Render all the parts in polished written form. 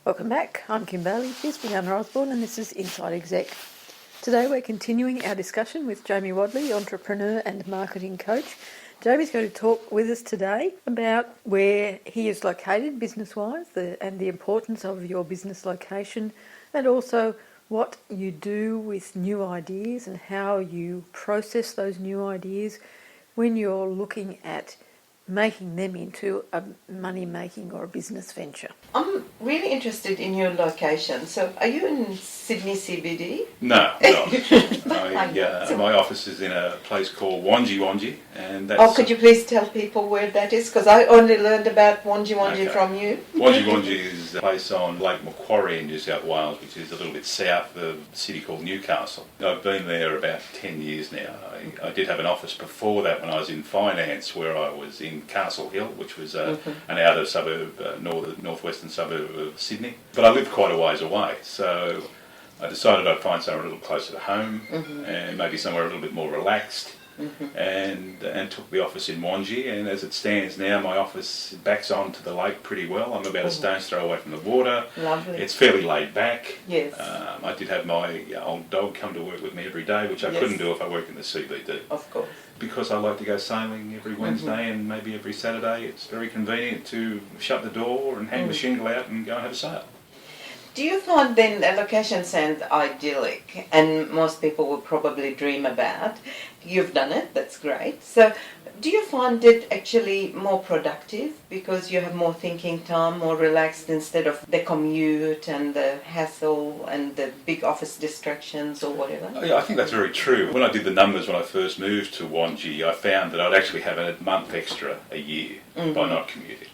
Welcome back. I'm Kim Bailey, here's Fulyana Osborne, and this is Inside Exec. Today we're continuing our discussion with Jamie Wadley, entrepreneur and marketing coach. Jamie's going to talk with us today about where he is located business-wise and the importance of your business location, and also what you do with new ideas and how you process those new ideas when you're looking at making them into a money-making or a business venture. I'm really interested in your location. So are you in Sydney CBD? No, my office is in a place called Wanji, and that's... Oh, could you please tell people where that is? Because I only learned about Wanji from you. Wanji is a place on Lake Macquarie in New South Wales, which is a little bit south of a city called Newcastle. I've been there about 10 years now. I did have an office before that when I was in finance, where I was in Castle Hill, which was an outer suburb, northwestern suburb of Sydney. But I lived quite a ways away, so I decided I'd find somewhere a little closer to home and maybe somewhere a little bit more relaxed, and took the office in Wanji. And as it stands now, my office backs onto the lake pretty well. I'm about a stone's throw away from the water. Lovely. It's fairly laid back. Yes. I did have my old dog come to work with me every day, which I couldn't do if I worked in the CBD. Of course. Because I like to go sailing every Wednesday and maybe every Saturday, it's very convenient to shut the door and hang the shingle out and go and have a sail. Do you find then the location sounds idyllic, and most people will probably dream about? You've done it, that's great. So do you find it actually more productive because you have more thinking time, more relaxed, instead of the commute and the hassle and the big office distractions or whatever? Yeah, I think that's very true. When I did the numbers when I first moved to Wanji, I found that I'd actually have a month extra a year by not commuting.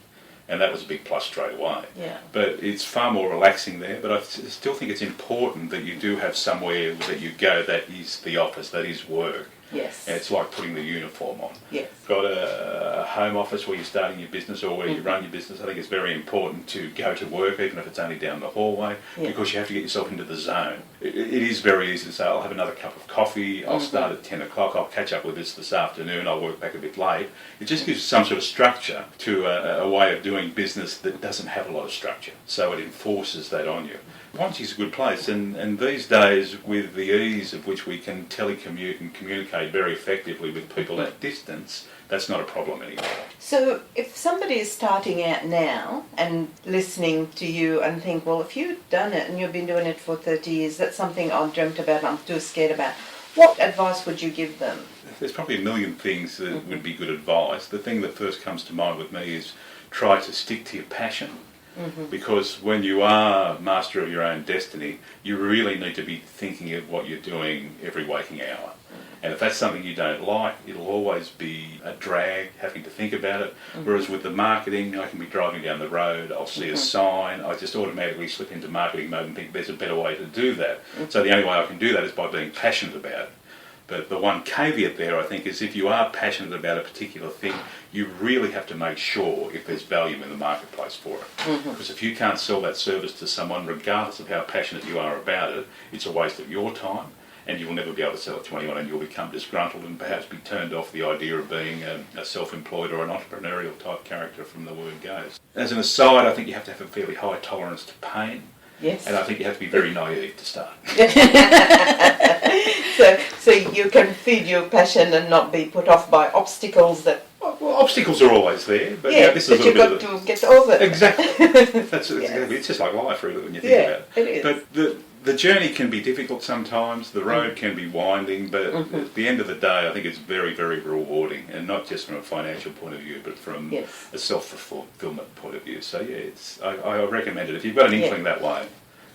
And that was a big plus straight away. Yeah. But it's far more relaxing there. But I still think it's important that you do have somewhere that you go that is the office, that is work. Yes. And it's like putting the uniform on. Yes. Got a home office where you're starting your business or where you run your business. I think it's very important to go to work, even if it's only down the hallway, because you have to get yourself into the zone. It is very easy to say, I'll have another cup of coffee, I'll start at 10 o'clock, I'll catch up with this afternoon, I'll work back a bit late. It just gives some sort of structure to a way of doing business that doesn't have a lot of structure. So it enforces that on you. Wanji's a good place, and these days, with the ease of which we can telecommute and communicate very effectively with people at distance, that's not a problem anymore. So if somebody is starting out now and listening to you and think, well, if you've done it and you've been doing it for 30 years, that's something I've dreamt about, I'm too scared about, what advice would you give them? There's probably a million things that would be good advice. The thing that first comes to mind with me is try to stick to your passion. Because when you are master of your own destiny, you really need to be thinking of what you're doing every waking hour. And if that's something you don't like, it'll always be a drag having to think about it. Whereas with the marketing, I can be driving down the road, I'll see a sign, I just automatically slip into marketing mode and think there's a better way to do that. So the only way I can do that is by being passionate about it. But the one caveat there, I think, is if you are passionate about a particular thing, you really have to make sure if there's value in the marketplace for it. Because if you can't sell that service to someone, regardless of how passionate you are about it, it's a waste of your time, and you will never be able to sell it to anyone, and you'll become disgruntled and perhaps be turned off the idea of being a self-employed or an entrepreneurial type character from the word goes. As an aside, I think you have to have a fairly high tolerance to pain. Yes. And I think you have to be very naive to start. So you can feed your passion and not be put off by obstacles that... Well, obstacles are always there, but this is a you've little got bit to get over it. Exactly. Exactly. It's just like life, really, when you think about it. It is. But the journey can be difficult sometimes. The road can be winding, but at the end of the day, I think it's very, very rewarding, and not just from a financial point of view, but from a self-fulfillment point of view. So I recommend it if you've got an inkling that way.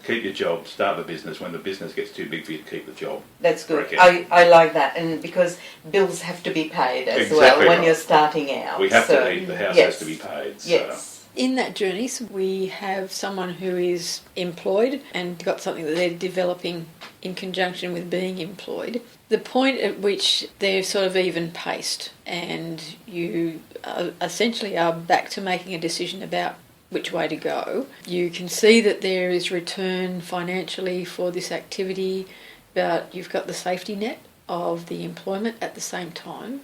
Keep your job, start the business. When the business gets too big for you to keep the job. That's good. I like that, and because bills have to be paid as well when you're starting out. We have to eat, the house has to be paid. So. Yes. In that journey, so we have someone who is employed and got something that they're developing in conjunction with being employed. The point at which they're sort of even paced and you essentially are back to making a decision about which way to go. You can see that there is return financially for this activity, but you've got the safety net of the employment at the same time.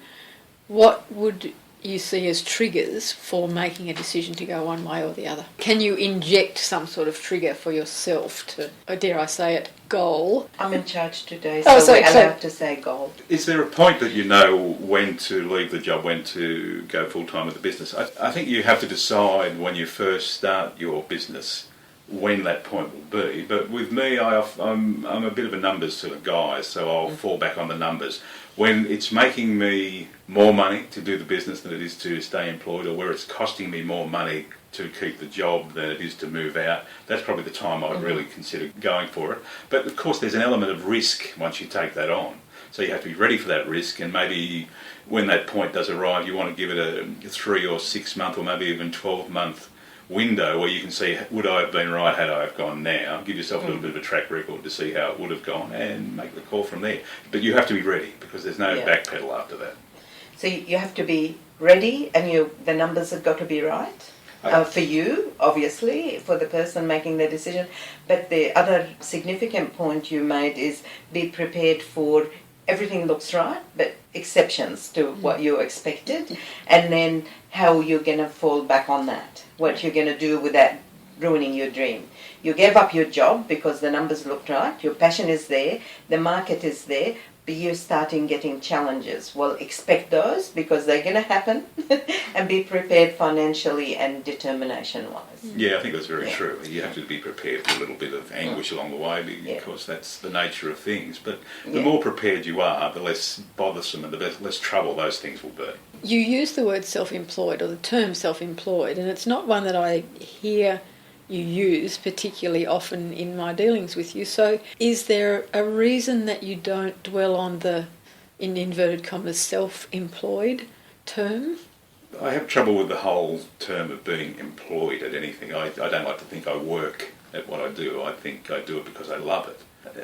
What would you see as triggers for making a decision to go one way or the other? Can you inject some sort of trigger for yourself to, or dare I say it, goal? I'm in charge today, Oh, so so- we're so- allowed to say goal. Is there a point that you know when to leave the job, when to go full-time with the business? I think you have to decide when you first start your business when that point will be. But with me, I'm a bit of a numbers sort of guy, so I'll fall back on the numbers. When it's making me more money to do the business than it is to stay employed, or where it's costing me more money to keep the job than it is to move out, that's probably the time I'd really consider going for it. But of course there's an element of risk once you take that on. So you have to be ready for that risk, and maybe when that point does arrive, you want to give it a 3 or 6 month or maybe even 12-month window where you can see, would I have been right had I have gone now? Give yourself a little bit of a track record to see how it would have gone and make the call from there. But you have to be ready, because there's no backpedal after that. So you have to be ready, and the numbers have got to be right. For you, obviously, for the person making the decision. But the other significant point you made is be prepared for everything looks right, but exceptions to what you expected, and then how you're going to fall back on that, what you're going to do without ruining your dream. You gave up your job because the numbers looked right, your passion is there, the market is there, but you're starting getting challenges. Well, expect those, because they're going to happen, and be prepared financially and determination-wise. Yeah, I think that's very true. You have to be prepared for a little bit of anguish along the way, because that's the nature of things. But the more prepared you are, the less bothersome and the less trouble those things will be. You use the word self-employed, or the term self-employed, and it's not one that I hear you use particularly often in my dealings with you. So is there a reason that you don't dwell on the, in inverted commas, self-employed term? I have trouble with the whole term of being employed at anything. I don't like to think I work at what I do. I think I do it because I love it.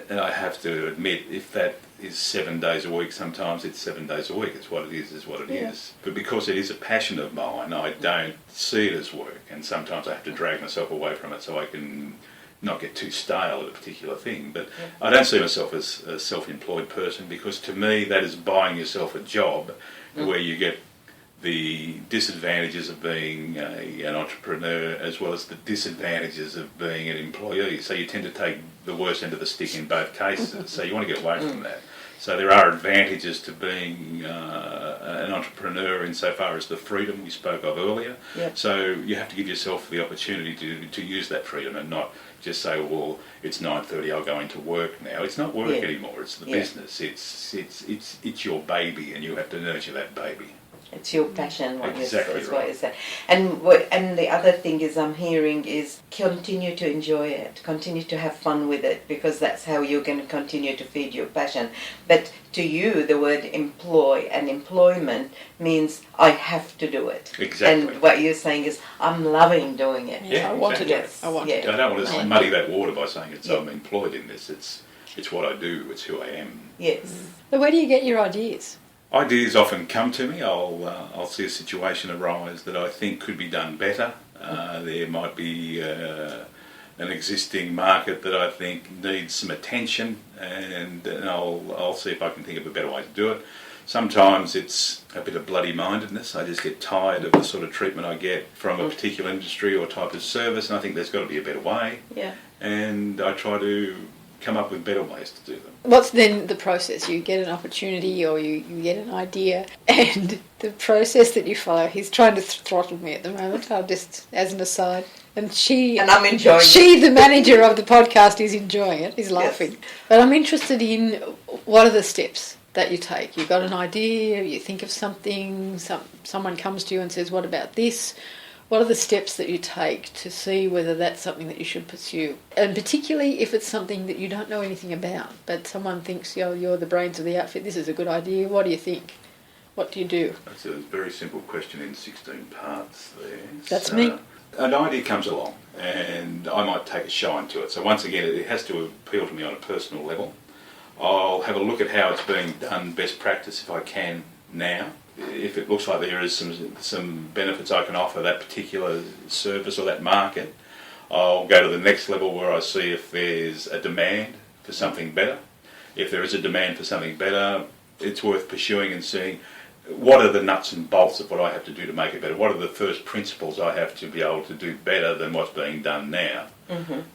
And I have to admit, if that is 7 days a week, sometimes it's 7 days a week. It's what it is what it is. But because it is a passion of mine, I don't see it as work. And sometimes I have to drag myself away from it so I can not get too stale at a particular thing. But I don't see myself as a self-employed person, because to me that is buying yourself a job where you get the disadvantages of being an entrepreneur as well as the disadvantages of being an employee. So you tend to take the worst end of the stick in both cases. So you want to get away from that. So there are advantages to being an entrepreneur insofar as the freedom we spoke of earlier. Yep. So you have to give yourself the opportunity to use that freedom, and not just say, well, it's 9:30, I'll go into work now. It's not work anymore. It's the business. It's your baby, and you have to nurture that baby. It's your passion, what Exactly what right. you say. And the other thing is I'm hearing is continue to enjoy it, continue to have fun with it, because that's how you're going to continue to feed your passion. But to you, the word employ and employment means I have to do it. Exactly. And what you're saying is I'm loving doing it. Yeah, I want to do it. Yes, I want yeah. to. I don't want to muddy that water by saying Yeah. I'm employed in this. It's what I do. It's who I am. Yes. But where do you get your ideas? Ideas often come to me. I'll see a situation arise that I think could be done better. There might be an existing market that I think needs some attention, and I'll see if I can think of a better way to do it. Sometimes it's a bit of bloody mindedness. I just get tired of the sort of treatment I get from a particular industry or type of service, and I think there's got to be a better way. Yeah. And I try to come up with better ways to do them. What's then the process? You get an opportunity, or you get an idea, and the process that you follow, he's trying to throttle me at the moment, I'll just, as an aside. And I'm enjoying it. She, the manager of the podcast, is enjoying it, is laughing. Yes. But I'm interested in, what are the steps that you take? You've got an idea, you think of something, someone comes to you and says, what about this? What are the steps that you take to see whether that's something that you should pursue? And particularly if it's something that you don't know anything about, but someone thinks, you're the brains of the outfit, this is a good idea, what do you think? What do you do? That's a very simple question in 16 parts there. That's me. An idea comes along and I might take a shine to it. So once again, it has to appeal to me on a personal level. I'll have a look at how it's being done, best practice if I can now. If it looks like there is some benefits I can offer that particular service or that market, I'll go to the next level where I see if there's a demand for something better. If there is a demand for something better, it's worth pursuing and seeing, what are the nuts and bolts of what I have to do to make it better? What are the first principles I have to be able to do better than what's being done now?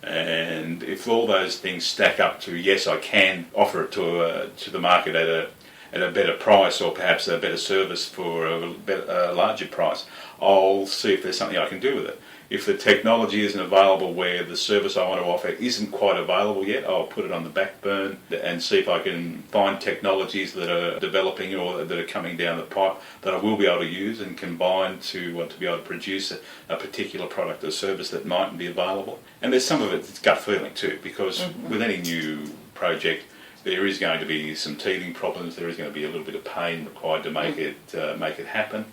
And if all those things stack up to, yes, I can offer it to the market at a better price, or perhaps a better service for a larger price, I'll see if there's something I can do with it. If the technology isn't available where the service I want to offer isn't quite available yet, I'll put it on the back burn and see if I can find technologies that are developing or that are coming down the pipe that I will be able to use and combine to be able to produce a particular product or service that mightn't be available. And there's some of it that's gut feeling too, because with any new project, there is going to be some teething problems. There is going to be a little bit of pain required to make it happen.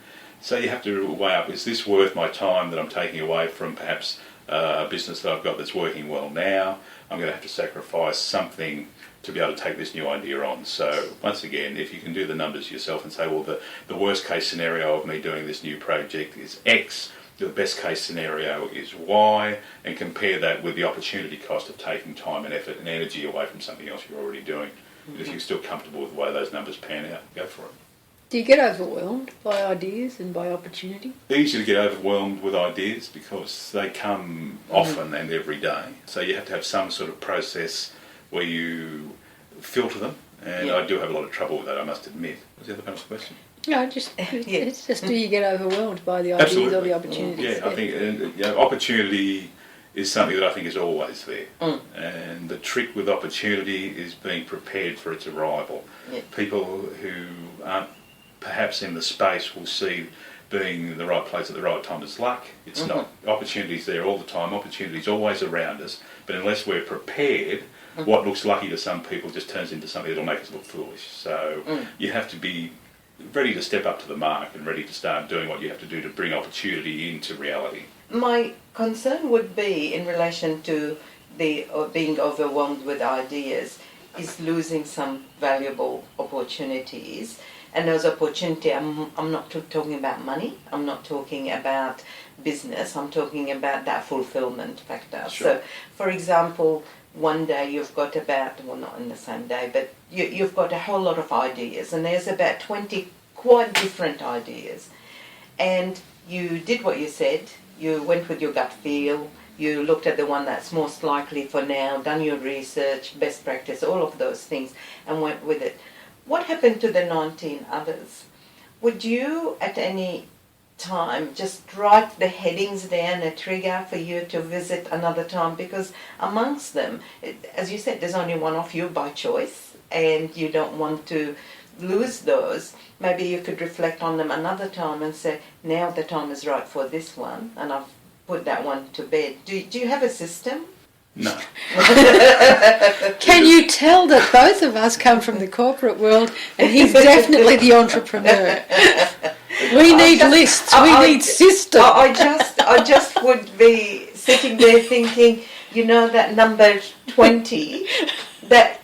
So you have to weigh up, is this worth my time that I'm taking away from perhaps a business that I've got that's working well now? I'm going to have to sacrifice something to be able to take this new idea on. So once again, if you can do the numbers yourself and say, well, the worst case scenario of me doing this new project is X, the best case scenario is Y, and compare that with the opportunity cost of taking time and effort and energy away from something else you're already doing. And if you're still comfortable with the way those numbers pan out, go for it. Do you get overwhelmed by ideas and by opportunity? It's easy to get overwhelmed with ideas because they come often and every day. So you have to have some sort of process where you filter them, and I do have a lot of trouble with that, I must admit. What's the other part of the question? No, it's just, do you get overwhelmed by the ideas Absolutely. or the opportunities? Yeah, I think opportunity is something that I think is always there. And the trick with opportunity is being prepared for its arrival. People who aren't perhaps in the space will see being in the right place at the right time as luck. It's not. Opportunity's there all the time. Opportunity's always around us. But unless we're prepared, what looks lucky to some people just turns into something that'll make us look foolish. So you have to be ready to step up to the mark and ready to start doing what you have to do to bring opportunity into reality. My concern would be in relation to the being overwhelmed with ideas is losing some valuable opportunities. And those opportunities, I'm not talking about money, I'm not talking about business, I'm talking about that fulfillment factor. Sure. So, for example, one day you've got about, well, not in the same day, but you've got a whole lot of ideas, and there's about 20 quite different ideas. And you did what you said, you went with your gut feel, you looked at the one that's most likely for now, done your research, best practice, all of those things, and went with it. What happened to the 19 others? Would you at any time just write the headings there and a trigger for you to visit another time? Because amongst them, as you said, there's only one of you by choice, and you don't want to lose those. Maybe you could reflect on them another time and say, now the time is right for this one, and I've put that one to bed. Do you have a system? No. Can you tell that both of us come from the corporate world, and he's definitely the entrepreneur? We need lists. We need systems. I just would be sitting there thinking, you know, that number 20, that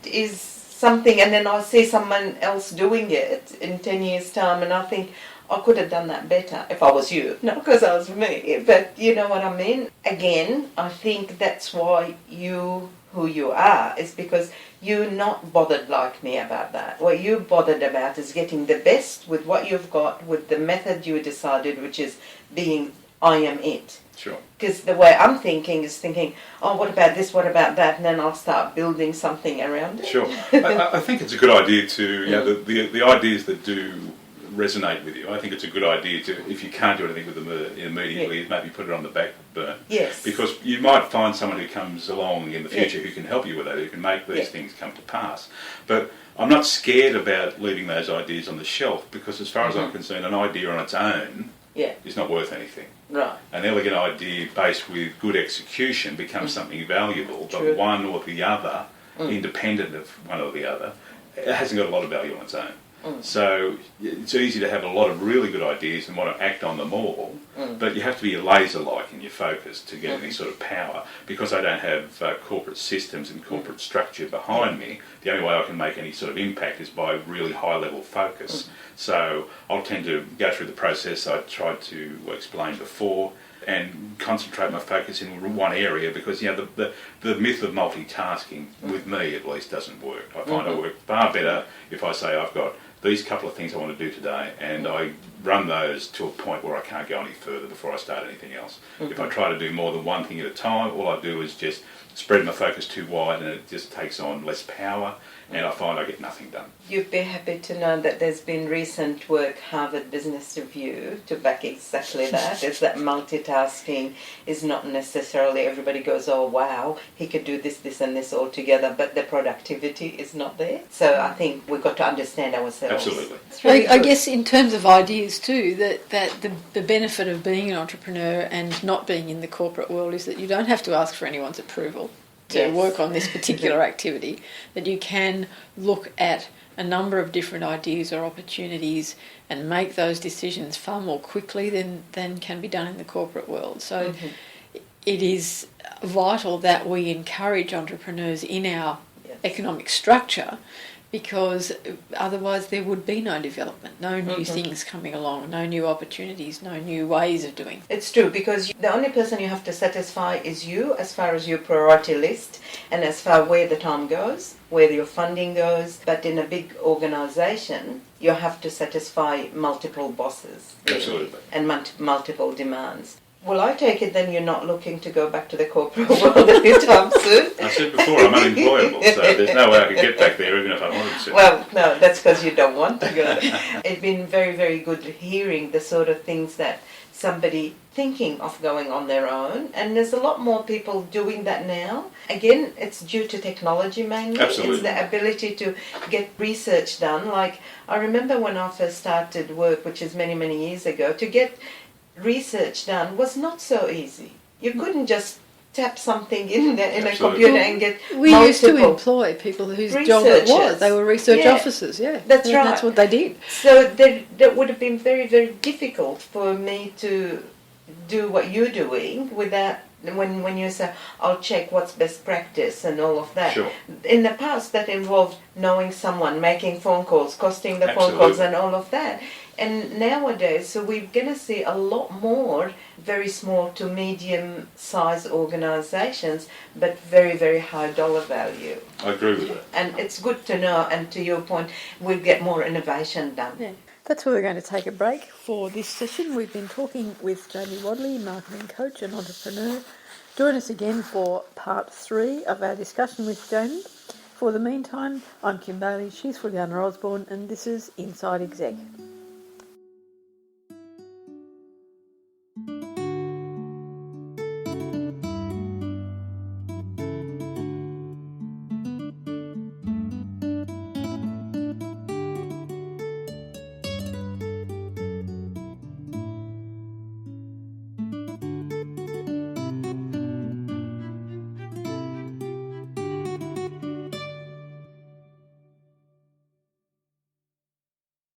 is something, and then I'll see someone else doing it in 10 years' time, and I think, I could have done that better if I was you, not because I was me, but you know what I mean? Again, I think that's why you, who you are, is because you're not bothered like me about that. What you're bothered about is getting the best with what you've got, with the method you decided, which is being, I am it. Sure. Because the way I'm thinking is thinking, oh, what about this, what about that, and then I'll start building something around it. Sure. I think it's a good idea to, you know, the ideas that do resonate with you. I think it's a good idea to, if you can't do anything with them immediately, maybe put it on the back burner. Yes. Because you might find someone who comes along in the future who can help you with that, who can make these things come to pass. But I'm not scared about leaving those ideas on the shelf, because as far as I'm concerned, an idea on its own is not worth anything. Right. An elegant idea based with good execution becomes something valuable, but one or the other, independent of one or the other, it hasn't got a lot of value on its own. So it's easy to have a lot of really good ideas and want to act on them all, but you have to be laser-like in your focus to get any sort of power. Because I don't have corporate systems and corporate structure behind me, the only way I can make any sort of impact is by really high-level focus. So I'll tend to go through the process I tried to explain before and concentrate my focus in one area, because you know the myth of multitasking, with me at least, doesn't work. I find I work far better if I say I've got these couple of things I want to do today, and I run those to a point where I can't go any further before I start anything else. If I try to do more than one thing at a time, all I do is just spread my focus too wide, and it just takes on less power, and I find I get nothing done. You'd be happy to know that there's been recent work, Harvard Business Review, to back exactly that. Is that multitasking is not necessarily everybody goes, oh wow, he could do this, this and this all together, but the productivity is not there. So I think we've got to understand ourselves. Absolutely. I guess in terms of ideas too, that the benefit of being an entrepreneur and not being in the corporate world is that you don't have to ask for anyone's approval to Yes. work on this particular activity, that you can look at a number of different ideas or opportunities and make those decisions far more quickly than can be done in the corporate world. So it is vital that we encourage entrepreneurs in our economic structure, because otherwise there would be no development, no new things coming along, no new opportunities, no new ways of doing things. It's true, because the only person you have to satisfy is you, as far as your priority list and as far where the time goes, where your funding goes. But in a big organisation, you have to satisfy multiple bosses. Really, Absolutely. and multiple demands. Well, I take it then you're not looking to go back to the corporate world anytime soon. I said before, I'm unemployable, so there's no way I could get back there even if I wanted to. Well, no, that's because you don't want to go. It's been very, very good hearing the sort of things that somebody thinking of going on their own, and there's a lot more people doing that now. Again, it's due to technology mainly. Absolutely. It's the ability to get research done. Like, I remember when I first started work, which is many, many years ago, to get research done was not so easy. You couldn't just tap something in there in Absolutely. a computer and get We used to employ people whose job it was. researchers. They were research Yeah. officers, yeah. That's And right. That's what they did. So that would have been very, very difficult for me to do what you're doing without, when you say, I'll check what's best practice and all of that. Sure. In the past, that involved knowing someone, making phone calls, costing the phone calls Absolutely. and all of that. And nowadays, so we're going to see a lot more very small to medium size organisations, but very, very high dollar value. I agree with that. And it's good to know, and to your point, we'll get more innovation done. Yeah. That's where we're going to take a break for this session. We've been talking with Jamie Wadley, marketing coach and entrepreneur. Join us again for part 3 of our discussion with Jamie. For the meantime, I'm Kim Bailey, she's Fulyana Osborne, and this is Inside Exec.